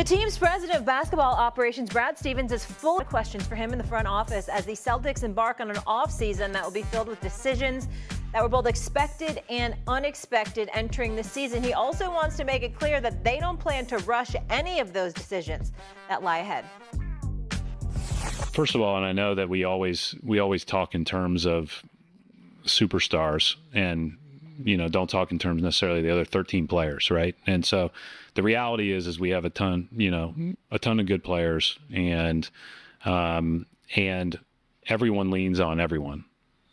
The team's president of basketball operations, Brad Stevens, is full of questions for him in the front office as the Celtics embark on an offseason that will be filled with decisions that were both expected and unexpected entering the season. He also wants to make it clear that they don't plan to rush any of those decisions that lie ahead. First of all, and I know that we always talk in terms of superstars and, don't talk in terms necessarily of the other 13 players, right? And so the reality is we have a ton of good players, and everyone leans on everyone.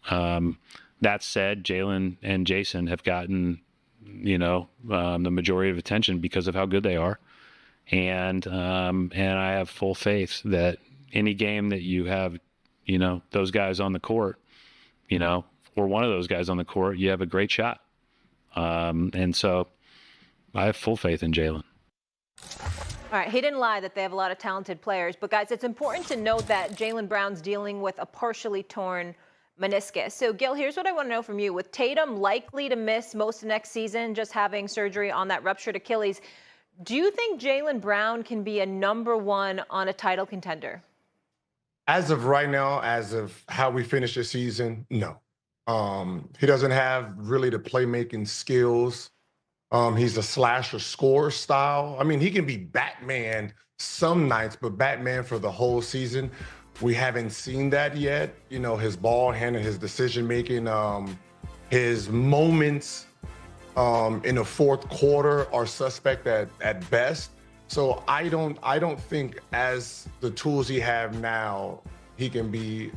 That said, Jaylen and Jason have gotten, the majority of attention because of how good they are. And I have full faith that any game that you have, those guys on the court, or one of those guys on the court, you have a great shot. And so I have full faith in Jaylen. All right, he didn't lie that they have a lot of talented players. But, guys, it's important to note that Jaylen Brown's dealing with a partially torn meniscus. So, Gil, here's what I want to know from you. With Tatum likely to miss most of next season, just having surgery on that ruptured Achilles, do you think Jaylen Brown can be a #1 on a title contender? As of right now, as of how we finish the season, no. He doesn't have really the playmaking skills. He's a slasher scorer style. I mean, he can be Batman some nights, but Batman for the whole season, we haven't seen that yet. His ball handling, his decision making, his moments in the fourth quarter are suspect at best. So I don't think as the tools he have now, he can be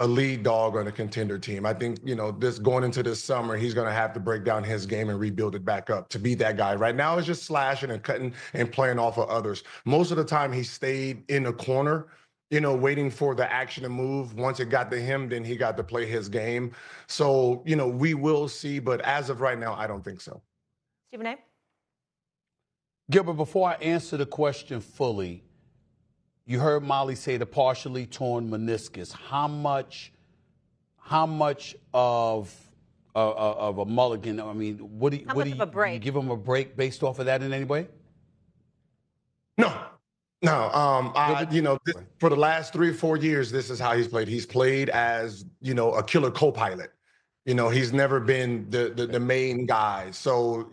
a lead dog on a contender team. I think, this going into this summer, he's going to have to break down his game and rebuild it back up to be that guy. Right now, it's just slashing and cutting and playing off of others. Most of the time, he stayed in the corner, waiting for the action to move. Once it got to him, then he got to play his game. So, we will see. But as of right now, I don't think so. Stephen A. Gilbert, before I answer the question fully, you heard Molly say the partially torn meniscus. How much of a mulligan? I mean, what do you give him a break based off of that in any way? No. For the last 3 or 4 years, this is how he's played. He's played as a killer co-pilot. He's never been the main guy. So,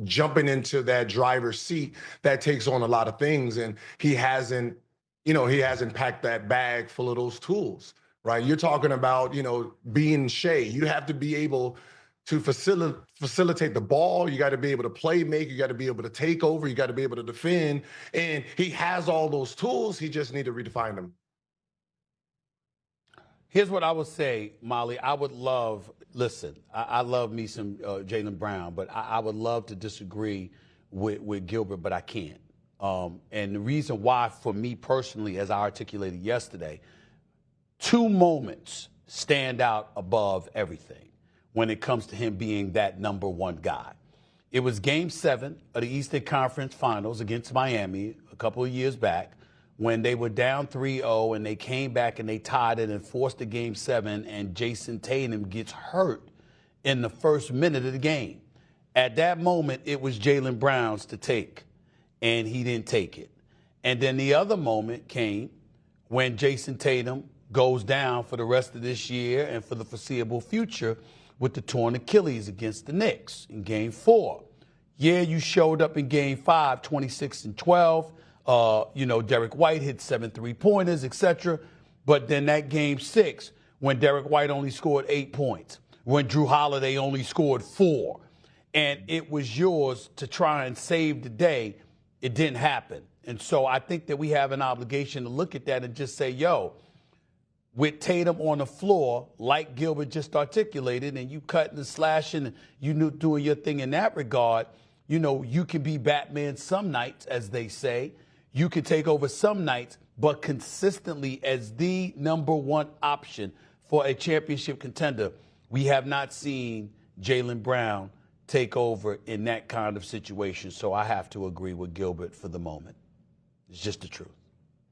jumping into that driver's seat, that takes on a lot of things, and he hasn't packed that bag full of those tools, right? You're talking about, being Shea. You have to be able to facilitate the ball. You got to be able to play make. You got to be able to take over. You got to be able to defend. And he has all those tools. He just need to redefine them. Here's what I would say, Molly. I would love, I love me some Jaylen Brown, but I would love to disagree with Gilbert, but I can't. And the reason why, for me personally, as I articulated yesterday, 2 moments stand out above everything when it comes to him being that #1 guy. It was Game 7 of the Eastern Conference Finals against Miami a couple of years back when they were down 3-0 and they came back and they tied it and forced the Game 7, and Jason Tatum gets hurt in the first minute of the game. At that moment, it was Jaylen Brown's to take, and he didn't take it. And then the other moment came when Jason Tatum goes down for the rest of this year and for the foreseeable future with the torn Achilles against the Knicks in Game 4. Yeah, you showed up in Game 5, 26-12. Derek White hit 7 3-pointers, etc. But then that Game 6, when Derek White only scored 8 points, when Drew Holiday only scored 4, and it was yours to try and save the day, it didn't happen. And so I think that we have an obligation to look at that and just say, with Tatum on the floor, like Gilbert just articulated, and you cutting and slashing, and you doing your thing in that regard, you can be Batman some nights, as they say. You can take over some nights, but consistently as the #1 option for a championship contender, we have not seen Jaylen Brown take over in that kind of situation. So I have to agree with Gilbert for the moment. It's just the truth.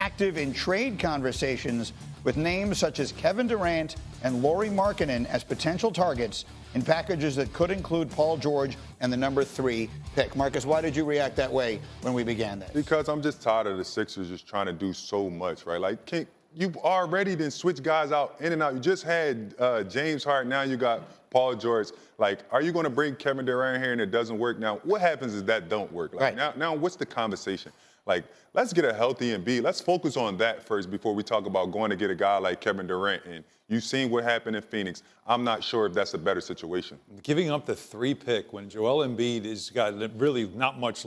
active in trade conversations with names such as Kevin Durant and Lauri Markkanen as potential targets in packages that could include Paul George and the number 3 pick. Marcus, why did you react that way when we began this? Because I'm just tired of the Sixers just trying to do so much, right? Like, you've already then switched guys out in and out. You just had James Harden. Now you got Paul George. Like, are you going to bring Kevin Durant here and it doesn't work? Now, what happens is that don't work? Like, right. Now, what's the conversation? Like, let's get a healthy Embiid. Let's focus on that first before we talk about going to get a guy like Kevin Durant. And you've seen what happened in Phoenix. I'm not sure if that's a better situation. Giving up the 3 pick when Joel Embiid has got really not much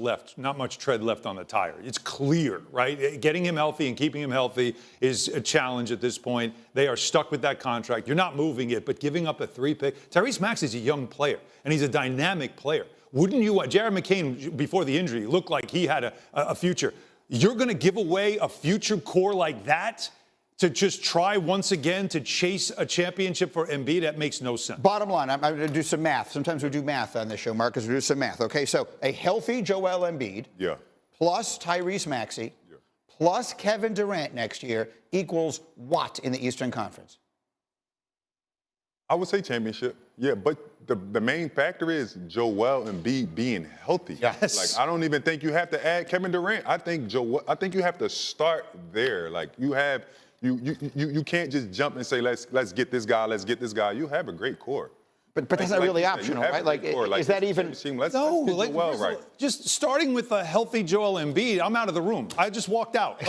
tread left on the tire. It's clear, right? Getting him healthy and keeping him healthy is a challenge at this point. They are stuck with that contract. You're not moving it, but giving up a 3 pick. Tyrese Maxey's a young player, and he's a dynamic player. Wouldn't you? Jared McCain, before the injury, looked like he had a future. You're going to give away a future core like that to just try once again to chase a championship for Embiid? That makes no sense. Bottom line, I'm going to do some math. Sometimes we do math on this show, Marcus. We do some math. Okay, so a healthy Joel Embiid plus Tyrese Maxey plus Kevin Durant next year equals what in the Eastern Conference? I would say championship. Yeah, but the main factor is Joel Embiid being healthy. Yes. Like, I don't even think you have to add Kevin Durant. I think you have to start there. Like, you can't just jump and say let's get this guy. You have a great core. But that's not really optional, right? Like, is that even? Just starting with a healthy Joel Embiid, I'm out of the room. I just walked out.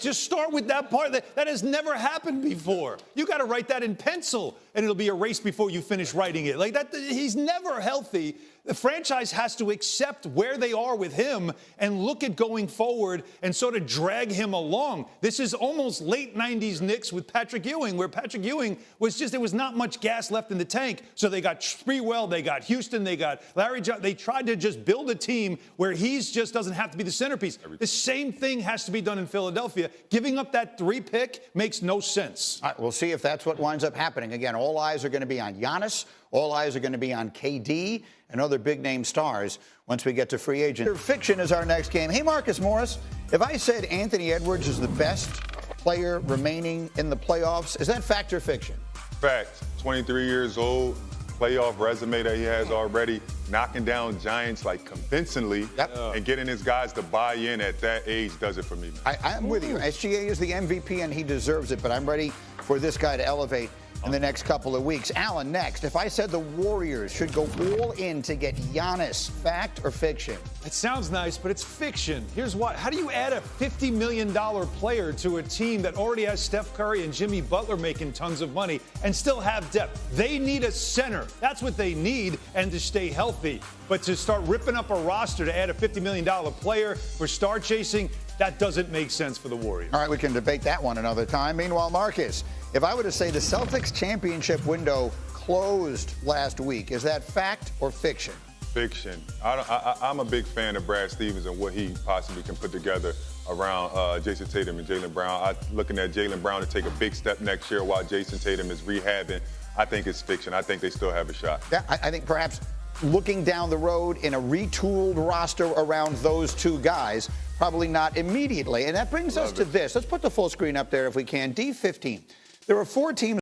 Just start with that part. That has never happened before. You got to write that in pencil, and it'll be erased before you finish writing it. Like that, he's never healthy. The franchise has to accept where they are with him and look at going forward and sort of drag him along. This is almost late 90s Knicks with Patrick Ewing, where Patrick Ewing there was not much gas left in the tank. So they got Sprewell, they got Houston, they got Larry Johnson. They tried to just build a team where he's just doesn't have to be the centerpiece. The same thing has to be done in Philadelphia. Giving up that 3 pick makes no sense. All right, we'll see if that's what winds up happening. Again, all eyes are going to be on Giannis. All eyes are going to be on KD and other big-name stars once we get to free agent. Fiction is our next game. Hey, Marcus Morris, if I said Anthony Edwards is the best player remaining in the playoffs, is that fact or fiction? Fact. 23 years old, playoff resume that he has already, knocking down giants like convincingly, and getting his guys to buy in at that age does it for me, man. I'm with you. SGA is the MVP, and he deserves it, but I'm ready for this guy to elevate in the next couple of weeks. Alan, next. If I said the Warriors should go all in to get Giannis, fact or fiction? It sounds nice, but it's fiction. Here's why. How do you add a $50 million player to a team that already has Steph Curry and Jimmy Butler making tons of money and still have depth? They need a center. That's what they need, and to stay healthy. But to start ripping up a roster to add a $50 million player for star chasing, that doesn't make sense for the Warriors. All right, we can debate that one another time. Meanwhile, Marcus, if I were to say the Celtics championship window closed last week, is that fact or fiction? Fiction. I'm a big fan of Brad Stevens and what he possibly can put together around Jason Tatum and Jaylen Brown. I'm looking at Jaylen Brown to take a big step next year while Jason Tatum is rehabbing. I think it's fiction. I think they still have a shot. Yeah, I think perhaps looking down the road in a retooled roster around those two guys, probably not immediately. And that brings us to this. Let's put the full screen up there if we can. D15. There are 4 teams